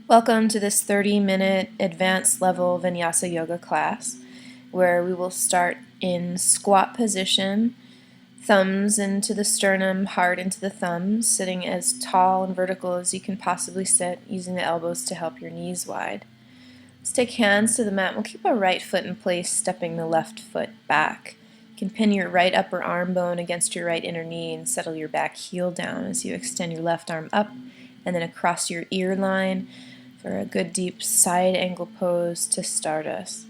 Welcome to this 30-minute advanced level Vinyasa yoga class where we will start in squat position, thumbs into the sternum, heart into the thumbs, sitting as tall and vertical as you can possibly sit, using the elbows to help your knees wide. Let's take hands to the mat. We'll keep our right foot in place, stepping the left foot back. You can pin your right upper arm bone against your right inner knee and settle your back heel down as you extend your left arm up and then across your ear line for a good deep side angle pose to start us.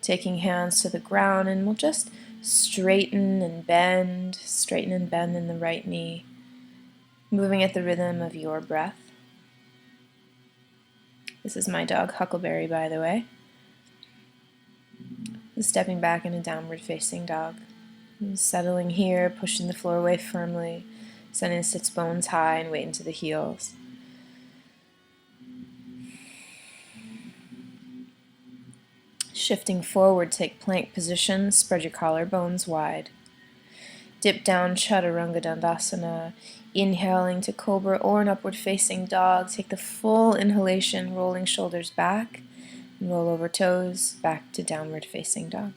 Taking hands to the ground, and we'll just straighten and bend in the right knee, moving at the rhythm of your breath. This is my dog Huckleberry, by the way. Stepping back in a downward facing dog. And settling here, pushing the floor away firmly, sending the sits bones high and weight into the heels. Shifting forward, take plank position, spread your collarbones wide. Dip down, Chaturanga Dandasana, inhaling to Cobra or an upward facing dog. Take the full inhalation, rolling shoulders back, and roll over toes, back to downward facing dog.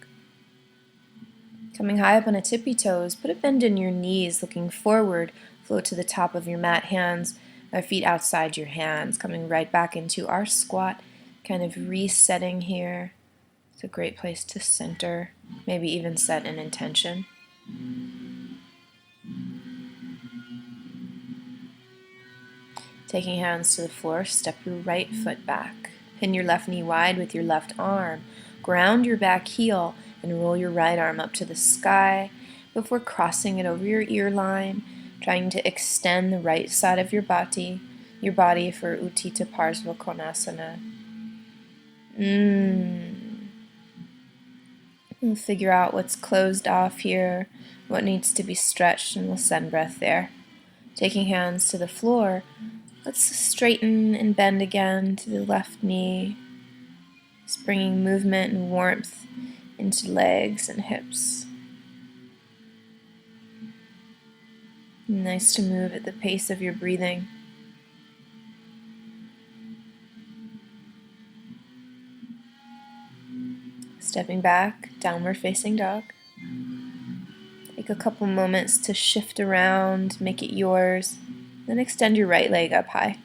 Coming high up on a tippy toes, put a bend in your knees, looking forward, float to the top of your mat, hands or feet outside your hands, coming right back into our squat, kind of resetting here. It's a great place to center, maybe even set an intention. Taking hands to the floor, step your right foot back. Pin your left knee wide with your left arm. Ground your back heel and roll your right arm up to the sky before crossing it over your ear line, trying to extend the right side of your body for Utthita Konasana. We'll figure out what's closed off here, what needs to be stretched, and we'll send breath there. Taking hands to the floor, let's straighten and bend again to the left knee, just bringing movement and warmth into legs and hips. Nice to move at the pace of your breathing. Stepping back, downward facing dog. Take a couple moments to shift around, make it yours, then extend your right leg up high.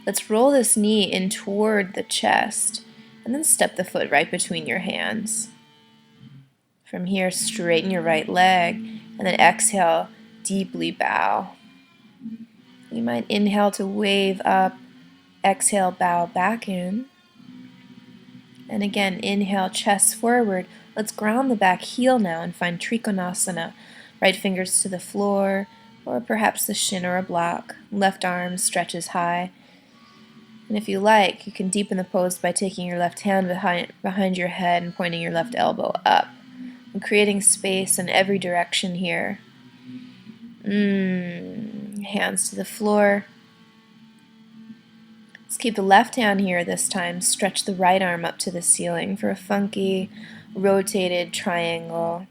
Let's roll this knee in toward the chest, and then step the foot right between your hands. From here, straighten your right leg, and then exhale, deeply bow. You might inhale to wave up, exhale, bow back in. And again, inhale, chest forward. Let's ground the back heel now and find Trikonasana. Right fingers to the floor, or perhaps the shin or a block. Left arm stretches high. And if you like, you can deepen the pose by taking your left hand behind your head and pointing your left elbow up. And creating space in every direction here. Hands to the floor. Let's keep the left hand here this time. Stretch the right arm up to the ceiling for a funky, rotated triangle.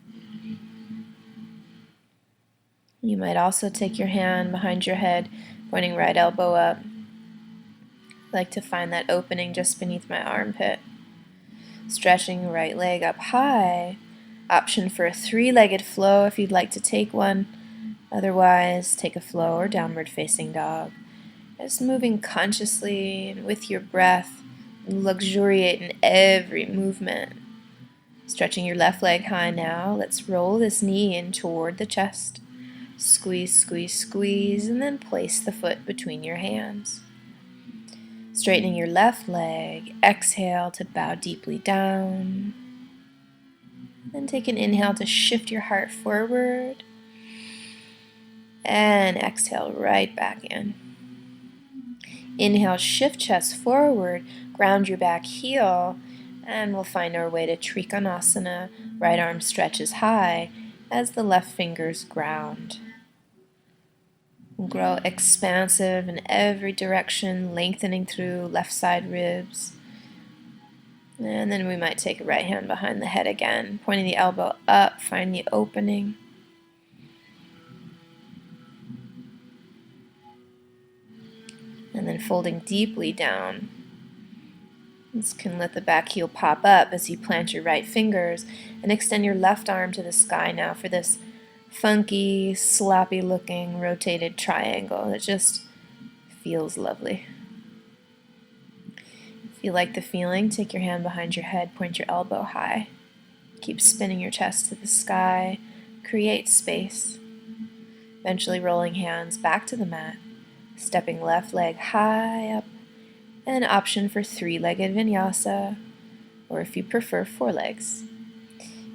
You might also take your hand behind your head, pointing right elbow up. I like to find that opening just beneath my armpit. Stretching right leg up high. Option for a three-legged flow if you'd like to take one. Otherwise, take a flow or downward facing dog. Just moving consciously and with your breath, luxuriate in every movement. Stretching your left leg high now. Let's roll this knee in toward the chest. Squeeze, squeeze, squeeze, and then place the foot between your hands. Straightening your left leg, exhale to bow deeply down. Then take an inhale to shift your heart forward. And exhale right back in. Inhale, shift chest forward, ground your back heel, and we'll find our way to Trikonasana. Right arm stretches high as the left fingers ground. We'll grow expansive in every direction, lengthening through left side ribs. And then we might take a right hand behind the head again, pointing the elbow up, find the opening. And then folding deeply down This can let the back heel pop up as you plant your right fingers and extend your left arm to the sky now for this funky, sloppy looking rotated triangle that just feels lovely. If you like the feeling, take your hand behind your head, point your elbow high. Keep spinning your chest to the sky, create space. Eventually rolling hands back to the mat, stepping left leg high up, and an option for three-legged vinyasa, or if you prefer, four legs.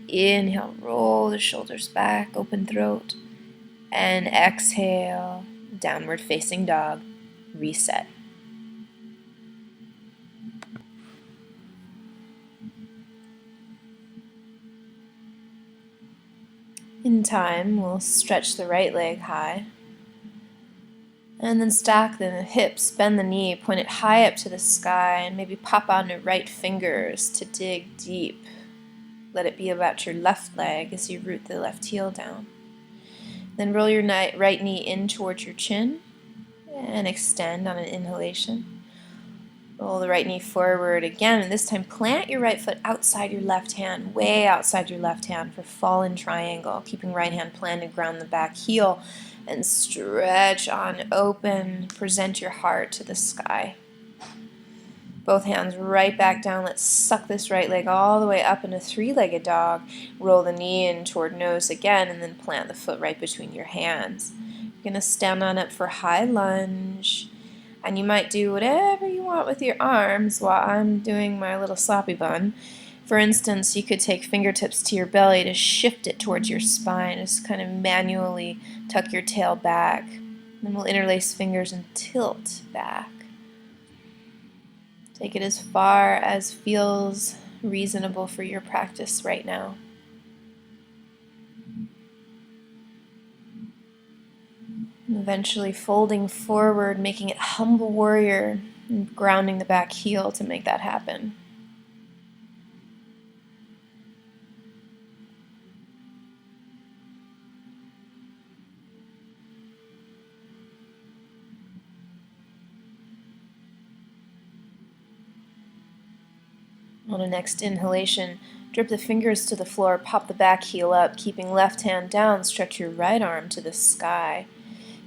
Inhale, roll the shoulders back, open throat, and exhale, downward facing dog, reset. In time, we'll stretch the right leg high, and then stack the hips, bend the knee, point it high up to the sky, and maybe pop on your right fingers to dig deep. Let it be about your left leg as you root the left heel down. Then roll your right knee in towards your chin and extend on an inhalation. Roll the right knee forward again, and this time plant your right foot outside your left hand, way outside your left hand for fallen triangle, keeping right hand planted, ground the back heel, and stretch on open, present your heart to the sky. Both hands right back down. Let's suck this right leg all the way up into three-legged dog. Roll the knee in toward nose again, and then plant the foot right between your hands. You're going to stand on up for high lunge. And you might do whatever you want with your arms while I'm doing my little sloppy bun. For instance, you could take fingertips to your belly to shift it towards your spine. Just kind of manually tuck your tail back. Then we'll interlace fingers and tilt back. Take it as far as feels reasonable for your practice right now. And eventually folding forward, making it humble warrior, and grounding the back heel to make that happen. On a next inhalation, drip the fingers to the floor, pop the back heel up, keeping left hand down, stretch your right arm to the sky.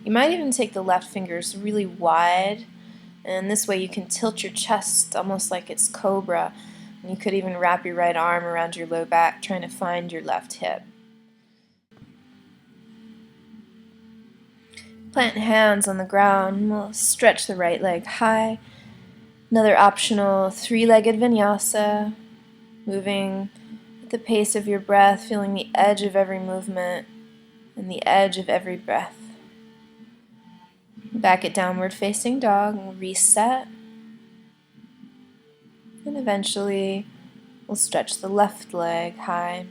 You might even take the left fingers really wide, and this way you can tilt your chest almost like it's cobra. And you could even wrap your right arm around your low back, trying to find your left hip. Plant hands on the ground, we'll stretch the right leg high. Another optional three-legged vinyasa, moving at the pace of your breath, feeling the edge of every movement and the edge of every breath. Back at downward facing dog, we'll reset. And eventually we'll stretch the left leg high.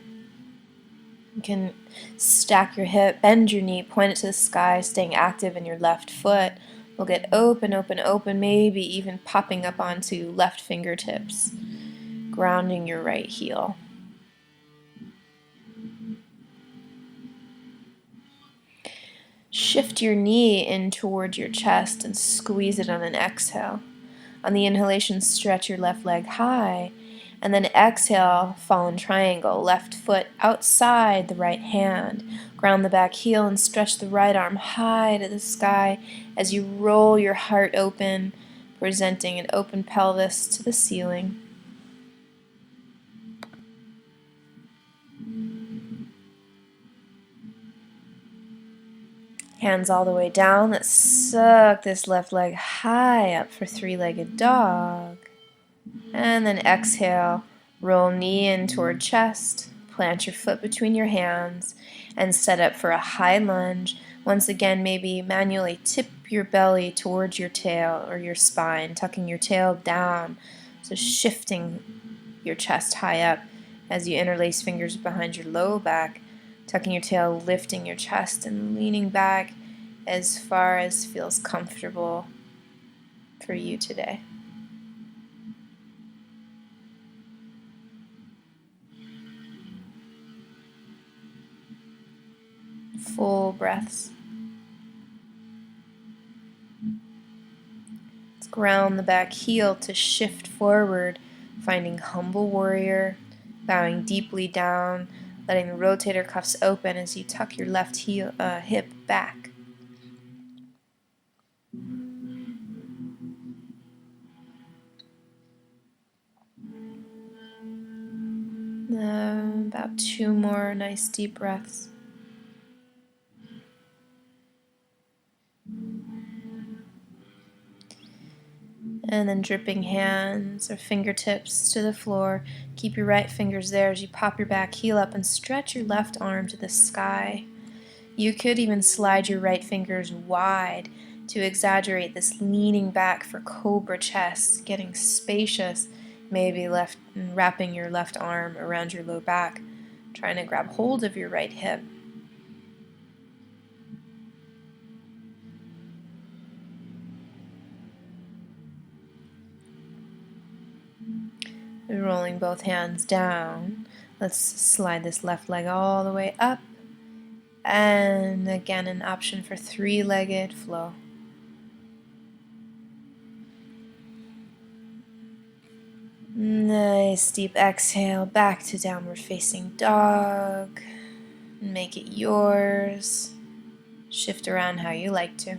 You can stack your hip, bend your knee, point it to the sky, staying active in your left foot. We'll get open, open, open, maybe even popping up onto left fingertips, grounding your right heel. Shift your knee in toward your chest and squeeze it on an exhale. On the inhalation, stretch your left leg high, and then exhale, fallen triangle, left foot outside the right hand. Ground the back heel and stretch the right arm high to the sky as you roll your heart open, presenting an open pelvis to the ceiling. Hands all the way down. Let's suck this left leg high up for three-legged dog. And then exhale, roll knee in toward chest, plant your foot between your hands, and set up for a high lunge. Once again, maybe manually tip your belly towards your tail or your spine, tucking your tail down, so shifting your chest high up as you interlace fingers behind your low back, tucking your tail, lifting your chest, and leaning back as far as feels comfortable for you today. Full breaths. Let's ground the back heel to shift forward, finding humble warrior, bowing deeply down, letting the rotator cuffs open as you tuck your left hip back. About 2 more nice deep breaths. And then dripping hands or fingertips to the floor. Keep your right fingers there as you pop your back heel up and stretch your left arm to the sky. You could even slide your right fingers wide to exaggerate this leaning back for cobra chest, getting spacious, maybe wrapping your left arm around your low back, trying to grab hold of your right hip. Rolling both hands down, let's slide this left leg all the way up, and again an option for three-legged flow. Nice deep exhale back to downward facing dog. Make it yours. Shift around how you like to.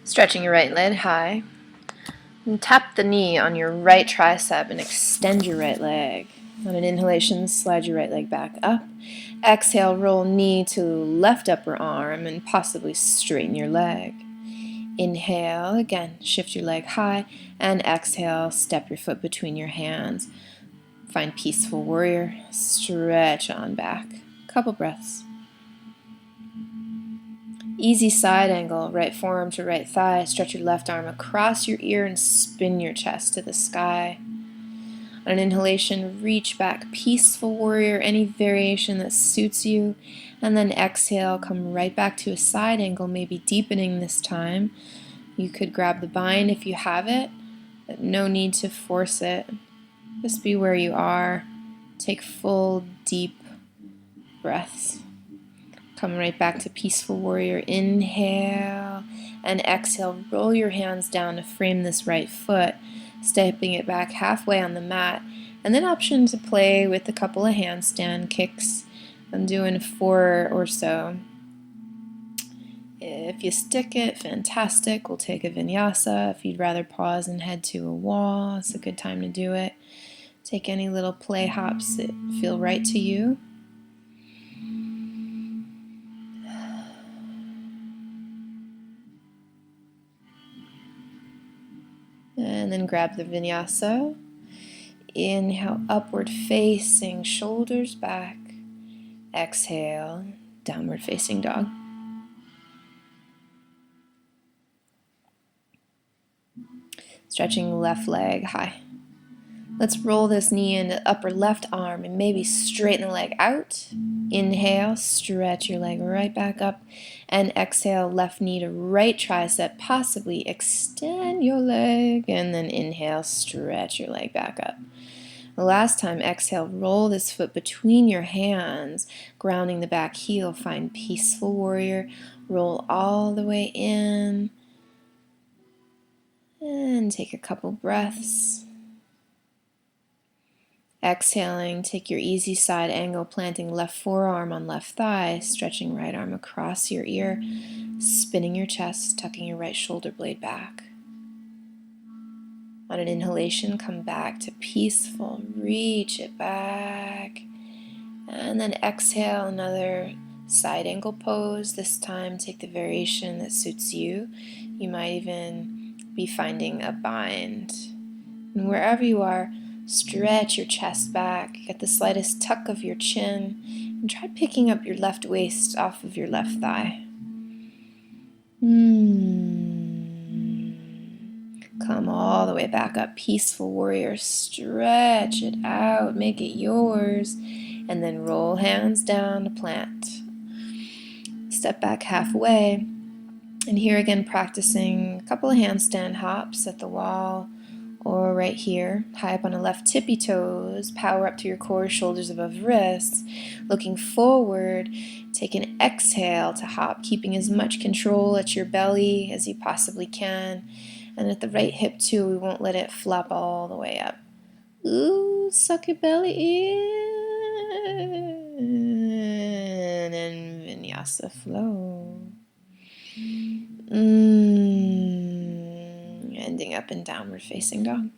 Stretching your right leg high. And tap the knee on your right tricep and extend your right leg. On an inhalation, slide your right leg back up. Exhale, roll knee to left upper arm and possibly straighten your leg. Inhale, again, shift your leg high, and exhale, step your foot between your hands. Find peaceful warrior, stretch on back. Couple breaths. Easy side angle, right forearm to right thigh. Stretch your left arm across your ear and spin your chest to the sky. On an inhalation, reach back, peaceful warrior, any variation that suits you. And then exhale, come right back to a side angle, maybe deepening this time. You could grab the bind if you have it, but no need to force it. Just be where you are. Take full, deep breaths. Come right back to peaceful warrior. Inhale and exhale. Roll your hands down to frame this right foot, stepping it back halfway on the mat. And then option to play with a couple of handstand kicks. I'm doing 4 or so. If you stick it, fantastic. We'll take a vinyasa. If you'd rather pause and head to a wall, it's a good time to do it. Take any little play hops that feel right to you. And then grab the vinyasa. Inhale, upward facing, shoulders back. Exhale, downward facing dog. Stretching left leg high. Let's roll this knee into upper left arm and maybe straighten the leg out. Inhale, stretch your leg right back up. And exhale, left knee to right tricep, possibly extend your leg. And then inhale, stretch your leg back up. The last time, exhale, roll this foot between your hands, grounding the back heel. Find peaceful warrior. Roll all the way in. And take a couple breaths. Exhaling, take your easy side angle, planting left forearm on left thigh, stretching right arm across your ear, spinning your chest, tucking your right shoulder blade back. On an inhalation, come back to peaceful, reach it back, and then exhale, another side angle pose. This time, take the variation that suits you. You might even be finding a bind. And wherever you are, stretch your chest back, get the slightest tuck of your chin, and try picking up your left waist off of your left thigh. Come all the way back up, peaceful warrior. Stretch it out, make it yours, and then roll hands down to plant. Step back halfway, and here again practicing a couple of handstand hops at the wall, Or right here, high up on the left tippy toes, power up to your core, shoulders above wrists, looking forward. Take an exhale to hop, keeping as much control at your belly as you possibly can. And at the right hip too, we won't let it flop all the way up. Ooh, suck your belly in, and Vinyasa flow. Ending up in downward facing dog.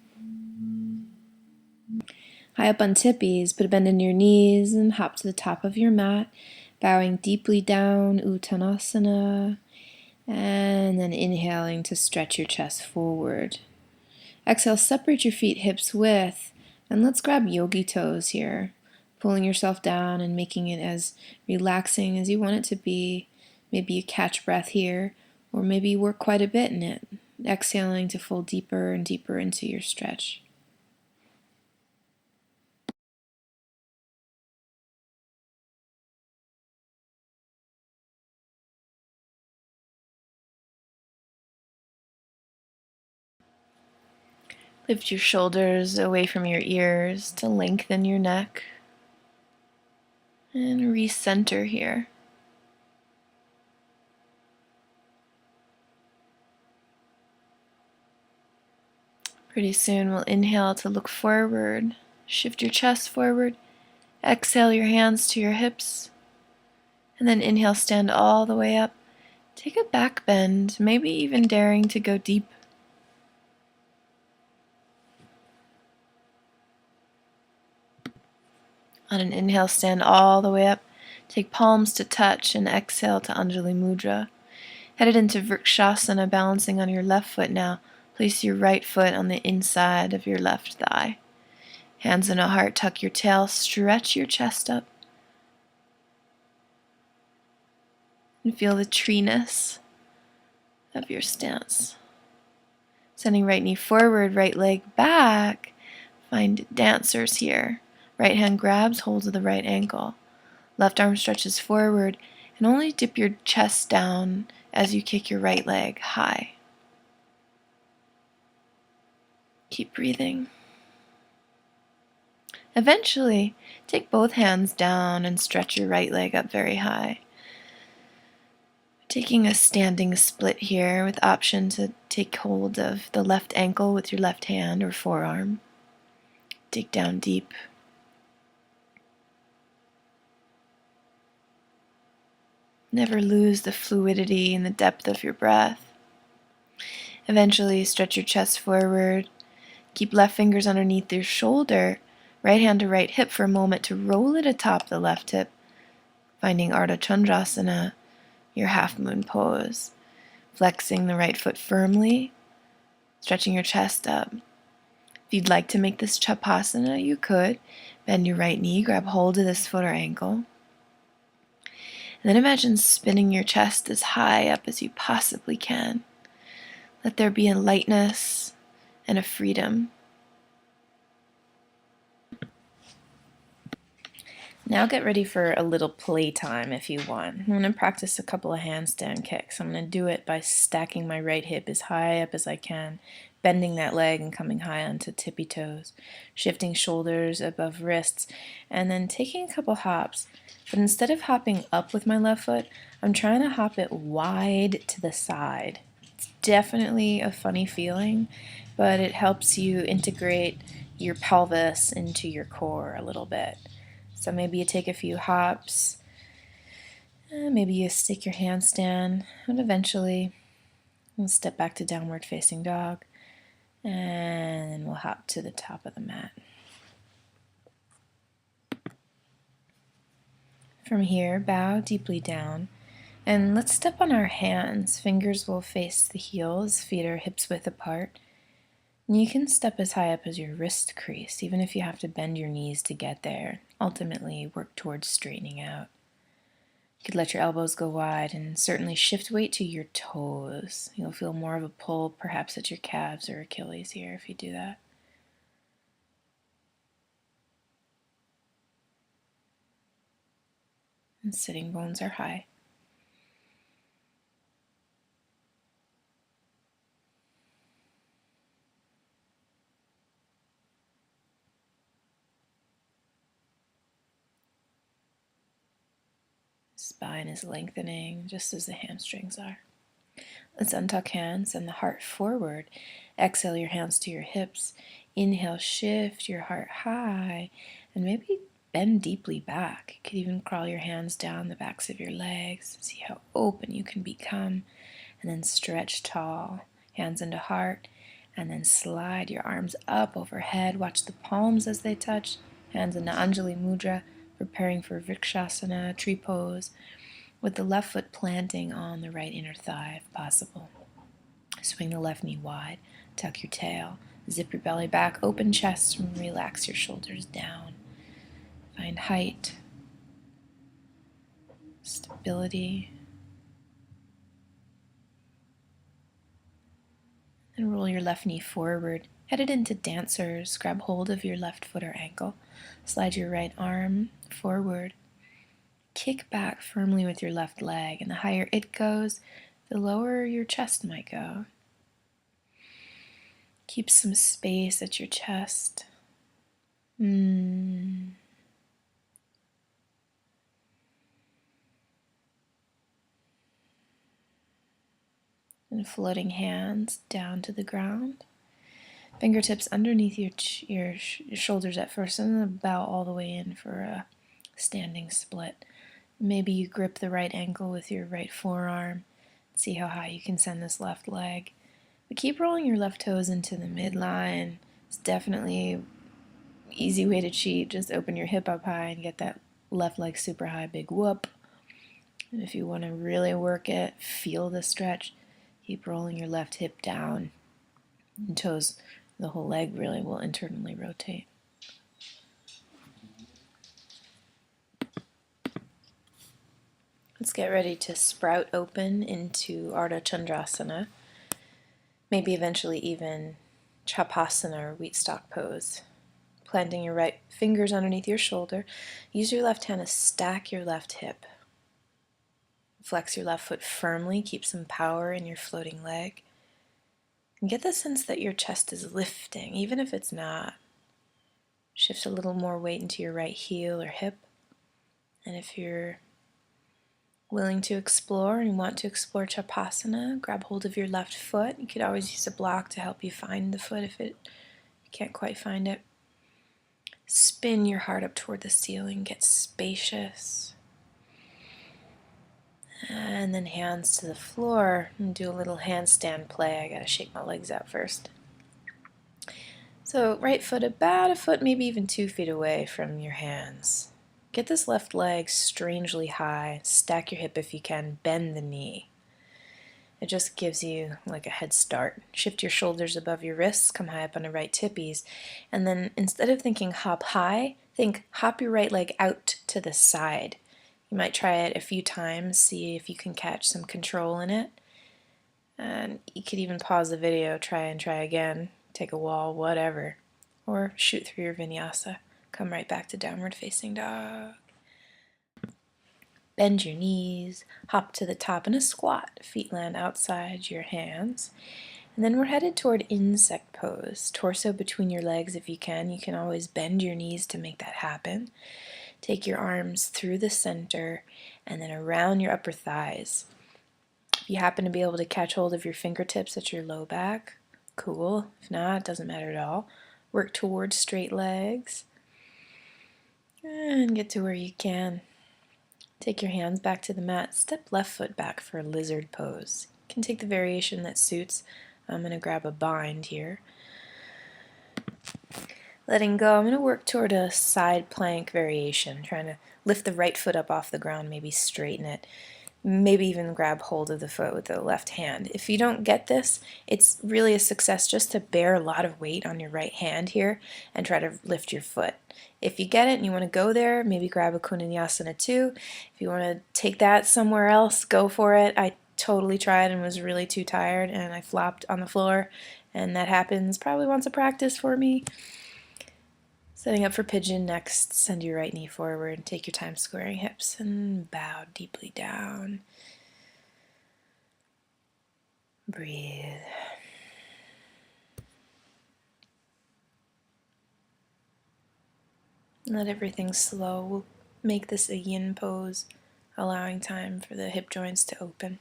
High up on tippies, put a bend in your knees and hop to the top of your mat, bowing deeply down, Uttanasana, and then inhaling to stretch your chest forward. Exhale, separate your feet hips width, and let's grab yogi toes here, pulling yourself down and making it as relaxing as you want it to be. Maybe you catch breath here, or maybe you work quite a bit in it, exhaling to fold deeper and deeper into your stretch. Lift your shoulders away from your ears to lengthen your neck. And recenter here. Pretty soon we'll inhale to look forward. Shift your chest forward. Exhale your hands to your hips. And then inhale, stand all the way up. Take a back bend, maybe even daring to go deep. On an inhale, stand all the way up. Take palms to touch and exhale to Anjali Mudra. Headed into Vrikshasana, balancing on your left foot now. Place your right foot on the inside of your left thigh. Hands in a heart, tuck your tail, stretch your chest up. And feel the treeness of your stance. Sending right knee forward, right leg back. Find dancers here. Right hand grabs hold of the right ankle. Left arm stretches forward, and only dip your chest down as you kick your right leg high. Keep breathing. Eventually, take both hands down and stretch your right leg up very high. Taking a standing split here with option to take hold of the left ankle with your left hand or forearm. Dig down deep. Never lose the fluidity and the depth of your breath. Eventually, stretch your chest forward. Keep left fingers underneath your shoulder. Right hand to right hip for a moment to roll it atop the left hip. Finding Ardha Chandrasana, your Halfmoon Pose. Flexing the right foot firmly. Stretching your chest up. If you'd like to make this Chapasana, you could. Bend your right knee, grab hold of this foot or ankle. And then imagine spinning your chest as high up as you possibly can. Let there be a lightness and a freedom. Now get ready for a little playtime if you want. I'm going to practice a couple of handstand kicks. I'm going to do it by stacking my right hip as high up as I can, bending that leg and coming high onto tippy toes, shifting shoulders above wrists, and then taking a couple hops. But instead of hopping up with my left foot, I'm trying to hop it wide to the side. It's definitely a funny feeling, but it helps you integrate your pelvis into your core a little bit. So maybe you take a few hops, maybe you stick your handstand, and eventually we'll step back to downward facing dog, and we'll hop to the top of the mat. From here, bow deeply down, and let's step on our hands. Fingers will face the heels, feet are hips width apart. And you can step as high up as your wrist crease, even if you have to bend your knees to get there. Ultimately, work towards straightening out. You could let your elbows go wide and certainly shift weight to your toes. You'll feel more of a pull perhaps at your calves or Achilles here if you do that. And sitting bones are high. Spine is lengthening just as the hamstrings are. Let's untuck hands, send the heart forward. Exhale your hands to your hips. Inhale, shift your heart high, and maybe bend deeply back. You could even crawl your hands down the backs of your legs. See how open you can become. And then stretch tall. Hands into heart. And then slide your arms up overhead. Watch the palms as they touch. Hands into Anjali Mudra, preparing for Vrikshasana, tree pose, with the left foot planting on the right inner thigh if possible. Swing the left knee wide. Tuck your tail. Zip your belly back. Open chest and relax your shoulders down. Find height, stability. And roll your left knee forward. Head it into dancers. Grab hold of your left foot or ankle. Slide your right arm forward. Kick back firmly with your left leg. And the higher it goes, the lower your chest might go. Keep some space at your chest. And floating hands down to the ground. Fingertips underneath your shoulders at first, and then bow all the way in for a standing split. Maybe you grip the right ankle with your right forearm. See how high you can send this left leg. But keep rolling your left toes into the midline. It's definitely an easy way to cheat. Just open your hip up high and get that left leg super high, big whoop. And if you want to really work it, feel the stretch. Keep rolling your left hip down. And toes, the whole leg really will internally rotate. Let's get ready to sprout open into Ardha Chandrasana. Maybe eventually even Chapasana or wheat stalk pose. Planting your right fingers underneath your shoulder. Use your left hand to stack your left hip. Flex your left foot firmly. Keep some power in your floating leg. And get the sense that your chest is lifting, even if it's not. Shift a little more weight into your right heel or hip. And if you're willing to explore and want to explore Chapasana, grab hold of your left foot. You could always use a block to help you find the foot if you can't quite find it. Spin your heart up toward the ceiling, get spacious. And then hands to the floor and do a little handstand play. I gotta shake my legs out first. So right foot about a foot, maybe even 2 feet away from your hands. Get this left leg strangely high. Stack your hip if you can. Bend the knee. It just gives you like a head start. Shift your shoulders above your wrists. Come high up on the right tippies. And then instead of thinking hop high, think hop your right leg out to the side. You might try it a few times. See if you can catch some control in it. And you could even pause the video, try again. Take a wall, whatever. Or shoot through your Vinyasa. Come right back to downward facing dog. Bend your knees, hop to the top in a squat. Feet land outside your hands. And then we're headed toward insect pose. Torso between your legs if you can. You can always bend your knees to make that happen. Take your arms through the center and then around your upper thighs. If you happen to be able to catch hold of your fingertips at your low back, cool. If not, it doesn't matter at all. Work towards straight legs. And get to where you can. Take your hands back to the mat. Step left foot back for a lizard pose. You can take the variation that suits. I'm going to grab a bind here. Letting go, I'm going to work toward a side plank variation. Trying to lift the right foot up off the ground, maybe straighten it. Maybe even grab hold of the foot with the left hand. If you don't get this, it's really a success just to bear a lot of weight on your right hand here and try to lift your foot. If you get it and you want to go there, maybe grab a Kundinyasana too. If you want to take that somewhere else, go for it. I totally tried and was really too tired and I flopped on the floor, and that happens probably once a practice for me. Setting up for pigeon next, send your right knee forward, take your time squaring hips and bow deeply down. Breathe. Let everything slow. We'll make this a yin pose, allowing time for the hip joints to open.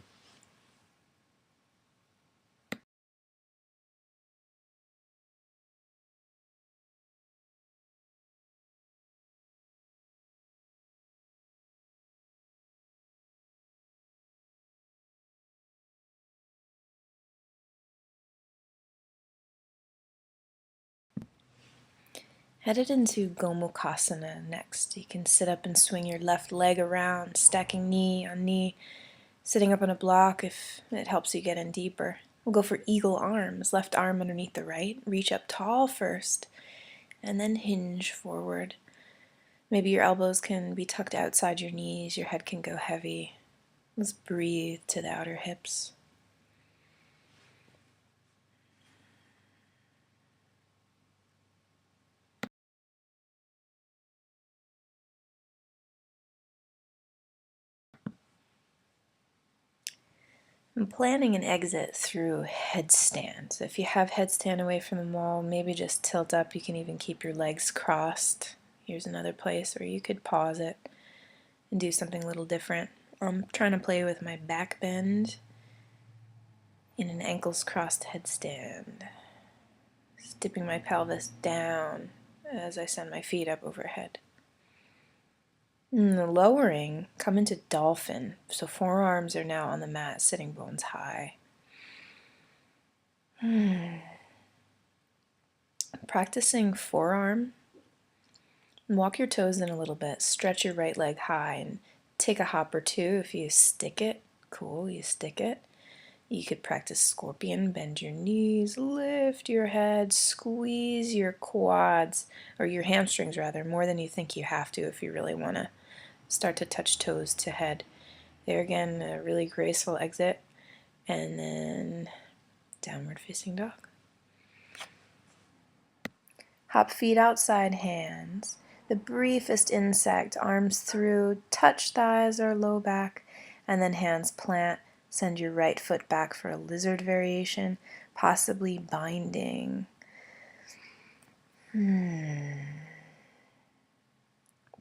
Headed into Gomukhasana next. You can sit up and swing your left leg around, stacking knee on knee, sitting up on a block if it helps you get in deeper. We'll go for eagle arms, left arm underneath the right. Reach up tall first, and then hinge forward. Maybe your elbows can be tucked outside your knees, your head can go heavy. Let's breathe to the outer hips. I'm planning an exit through headstand. So if you have headstand away from the wall, maybe just tilt up. You can even keep your legs crossed. Here's another place where you could pause it and do something a little different. I'm trying to play with my back bend in an ankles crossed headstand. Just dipping my pelvis down as I send my feet up overhead. Lowering, come into dolphin. So forearms are now on the mat, sitting bones high. Practicing forearm. Walk your toes in a little bit. Stretch your right leg high and take a hop or two. If you stick it, cool, you stick it. You could practice scorpion. Bend your knees, lift your head, squeeze your quads, or your hamstrings rather, more than you think you have to if you really want to start to touch toes to head. There again, a really graceful exit, and then downward facing dog. Hop feet outside hands. The briefest insect, arms through, touch thighs or low back, and then hands plant. Send your right foot back for a lizard variation, possibly binding.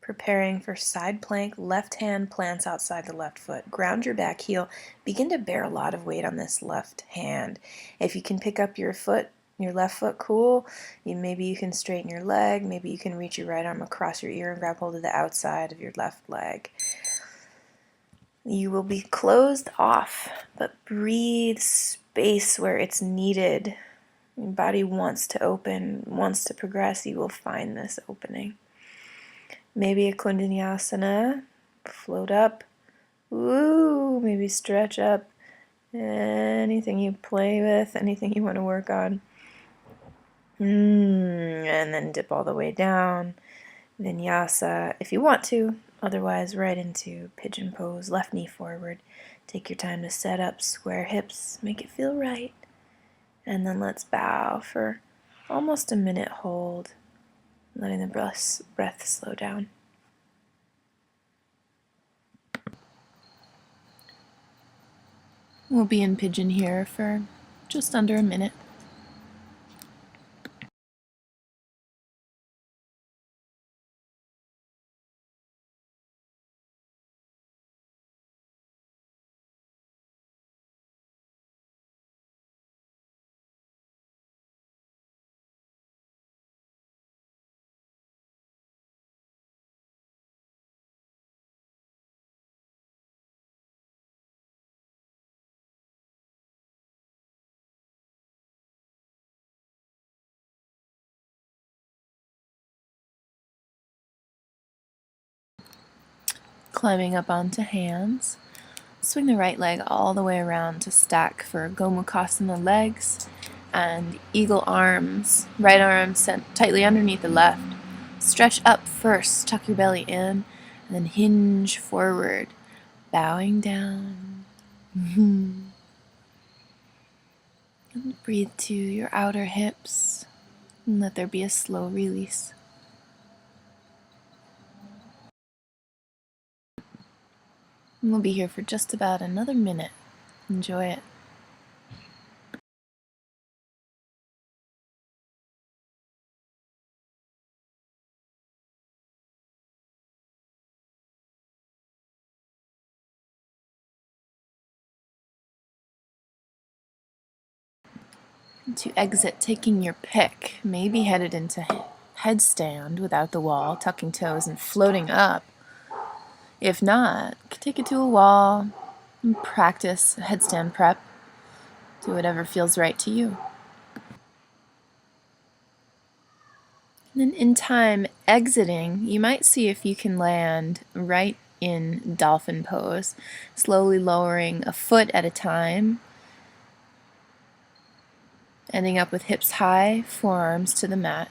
Preparing for side plank, left hand plants outside the left foot. Ground your back heel. Begin to bear a lot of weight on this left hand. If you can pick up your left foot, cool. Maybe you can straighten your leg. Maybe you can reach your right arm across your ear and grab hold of the outside of your left leg. You will be closed off, but breathe space where it's needed. Your body wants to open, wants to progress. You will find this opening. Maybe a Vinyasa, float up, woo, maybe stretch up, anything you play with, anything you want to work on. And then dip all the way down, Vinyasa if you want to, otherwise right into pigeon pose, left knee forward. Take your time to set up, square hips, make it feel right. And then let's bow for almost a minute hold, letting the breath slow down. We'll be in pigeon here for just under a minute. Climbing up onto hands. Swing the right leg all the way around to stack for Gomukhasana legs and eagle arms. Right arm sent tightly underneath the left. Stretch up first, tuck your belly in, and then hinge forward, bowing down. And breathe to your outer hips and let there be a slow release. And we'll be here for just about another minute. Enjoy it. To exit, taking your pick, maybe headed into headstand without the wall, tucking toes and floating up. If not, take it to a wall and practice headstand prep. Do whatever feels right to you. And then in time, exiting, you might see if you can land right in Dolphin Pose, slowly lowering a foot at a time, ending up with hips high, forearms to the mat.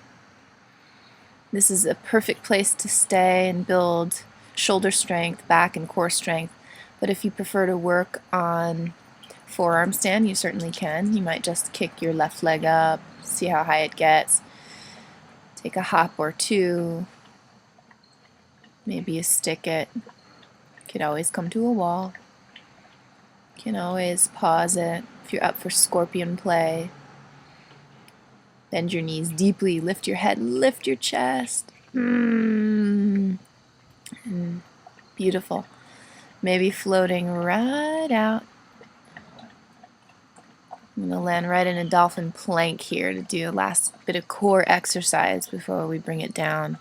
This is a perfect place to stay and build shoulder strength, back and core strength. But if you prefer to work on forearm stand, you certainly can. You might just kick your left leg up, see how high it gets. Take a hop or two. Maybe you stick it. Could always come to a wall. Can always pause it if you're up for scorpion play. Bend your knees deeply, lift your head, lift your chest. Beautiful. Maybe floating right out. I'm going to land right in a Dolphin Plank here to do a last bit of core exercise before we bring it down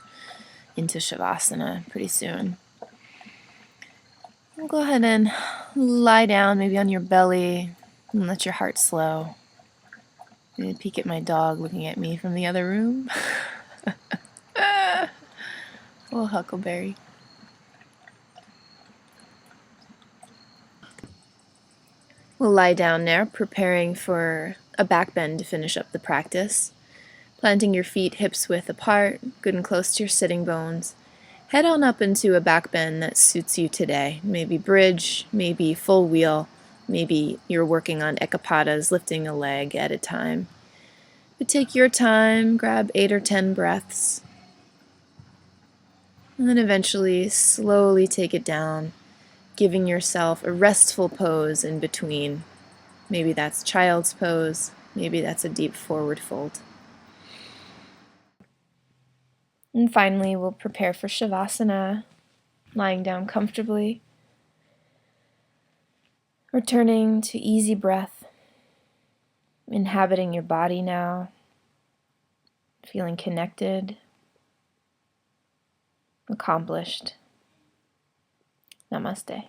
into Shavasana pretty soon. We'll go ahead and lie down, maybe on your belly, and let your heart slow. Maybe peek at my dog looking at me from the other room. Oh, Huckleberry. We'll lie down now, preparing for a back bend to finish up the practice. Planting your feet hips width apart, good and close to your sitting bones. Head on up into a back bend that suits you today. Maybe bridge, maybe full wheel, maybe you're working on ekapatas, lifting a leg at a time. But take your time, grab 8 or 10 breaths, and then eventually slowly take it down, giving yourself a restful pose in between. Maybe that's child's pose, maybe that's a deep forward fold. And finally, we'll prepare for Shavasana, lying down comfortably, returning to easy breath, inhabiting your body now, feeling connected, accomplished. Namaste.